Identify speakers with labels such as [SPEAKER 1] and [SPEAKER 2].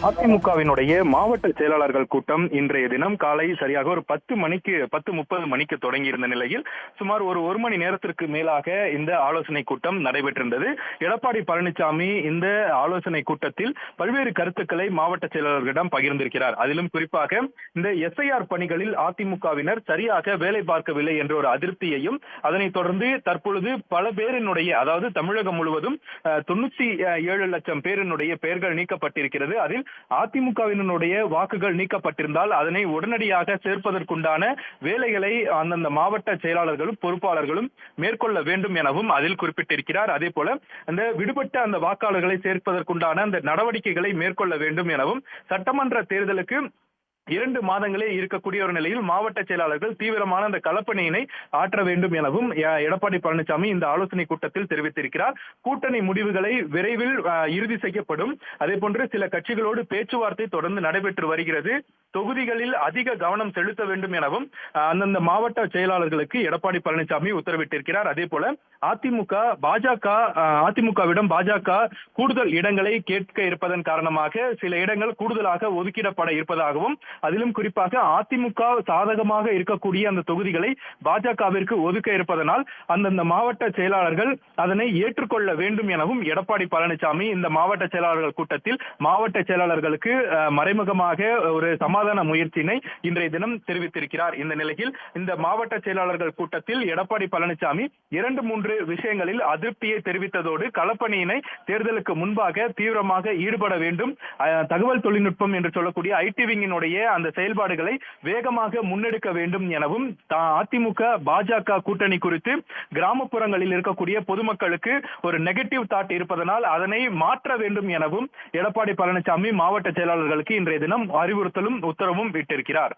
[SPEAKER 1] அதிமுகவினுடைய மாவட்ட செயலாளர்கள் கூட்டம் இன்றைய தினம் காலை சரியாக ஒரு 10:30 மணிக்கு தொடங்கி இருந்த நிலையில் சுமார் ஒரு மணி நேரத்திற்கு மேலாக இந்த ஆலோசனை கூட்டம் நடைபெற்றிருந்தது. எடப்பாடி பழனிசாமி இந்த ஆலோசனை கூட்டத்தில் பல்வேறு கருத்துக்களை மாவட்ட செயலாளர்களிடம் பகிர்ந்திருக்கிறார். அதிலும் குறிப்பாக இந்த எஸ்ஐஆர் பணிகளில் அதிமுகவினர் சரியாக வேலை பார்க்கவில்லை என்ற ஒரு அதிருப்தியையும், அதனைத் தொடர்ந்து தற்பொழுது பல பேரினுடைய, அதாவது தமிழகம் முழுவதும் 97 லட்சம் பேரினுடைய பெயர்கள் நீக்கப்பட்டிருக்கிறது. அதில் அதிமுகவினுடைய வாக்குகள் நீக்கப்பட்டிருந்தால் அதனை உடனடியாக சேர்ப்பதற்குண்டான வேலைகளை அந்தந்த மாவட்ட செயலாளர்களும் பொறுப்பாளர்களும் மேற்கொள்ள வேண்டும் எனவும் அதில் குறிப்பிட்டிருக்கிறார். அதே போல அந்த விடுபட்ட அந்த வாக்காளர்களை சேர்ப்பதற்குண்டான அந்த நடவடிக்கைகளை மேற்கொள்ள வேண்டும் எனவும், சட்டமன்ற தேர்தலுக்கு 2 மாதங்களே இருக்கக்கூடிய ஒரு நிலையில் மாவட்ட செயலாளர்கள் தீவிரமான அந்த களப்பணியினை ஆற்ற வேண்டும் எனவும் எடப்பாடி பழனிசாமி இந்த ஆலோசனை கூட்டத்தில் தெரிவித்திருக்கிறார். கூட்டணி முடிவுகளை விரைவில் இறுதி செய்யப்படும். அதே போன்று சில கட்சிகளோடு பேச்சுவார்த்தை தொடர்ந்து நடைபெற்று வருகிறது. தொகுதிகளில் அதிக கவனம் செலுத்த வேண்டும் எனவும் அந்தந்த மாவட்ட செயலாளர்களுக்கு எடப்பாடி பழனிசாமி உத்தரவிட்டிருக்கிறார். அதே போல அதிமுகவிடம் பாஜக கூடுதல் இடங்களை கேட்க இருப்பதன் காரணமாக சில இடங்கள் கூடுதலாக ஒதுக்கிடப்பட இருப்பதாகவும், அதிலும் குறிப்பாக அதிமுக சாதகமாக இருக்கக்கூடிய அந்த தொகுதிகளை பாஜகவிற்கு ஒதுக்க இருப்பதனால் அந்தந்த மாவட்ட செயலாளர்கள் அதனை ஏற்றுக்கொள்ள வேண்டும் எனவும் எடப்பாடி பழனிசாமி இந்த மாவட்ட செயலாளர்கள் கூட்டத்தில் மாவட்ட செயலாளர்களுக்கு மறைமுகமாக ஒரு சமாதான முயற்சியினை இன்றைய தினம் தெரிவித்திருக்கிறார். இந்த நிலையில் இந்த மாவட்ட செயலாளர்கள் கூட்டத்தில் எடப்பாடி பழனிசாமி 2-3 விஷயங்களில் அதிருப்தியை தெரிவித்ததோடு களப்பணியினை தேர்தலுக்கு முன்பாக தீவிரமாக ஈடுபட வேண்டும், தகவல் தொழில்நுட்பம் என்று சொல்லக்கூடிய ஐடி விங்கினுடைய அந்த செயல்பாடுகளை வேகமாக முன்னெடுக்க வேண்டும் எனவும், அதிமுக பாஜக கூட்டணி குறித்து கிராமப்புறங்களில் இருக்கக்கூடிய பொதுமக்களுக்கு ஒரு நெகட்டிவ் தாட் இருப்பதனால் அதனை மாற்ற வேண்டும் எனவும் எடப்பாடி பழனிசாமி மாவட்ட செயலாளர்களுக்கு இன்றைய தினம் அறிவுறுத்தலும் உத்தரவும் விட்டிருக்கிறார்.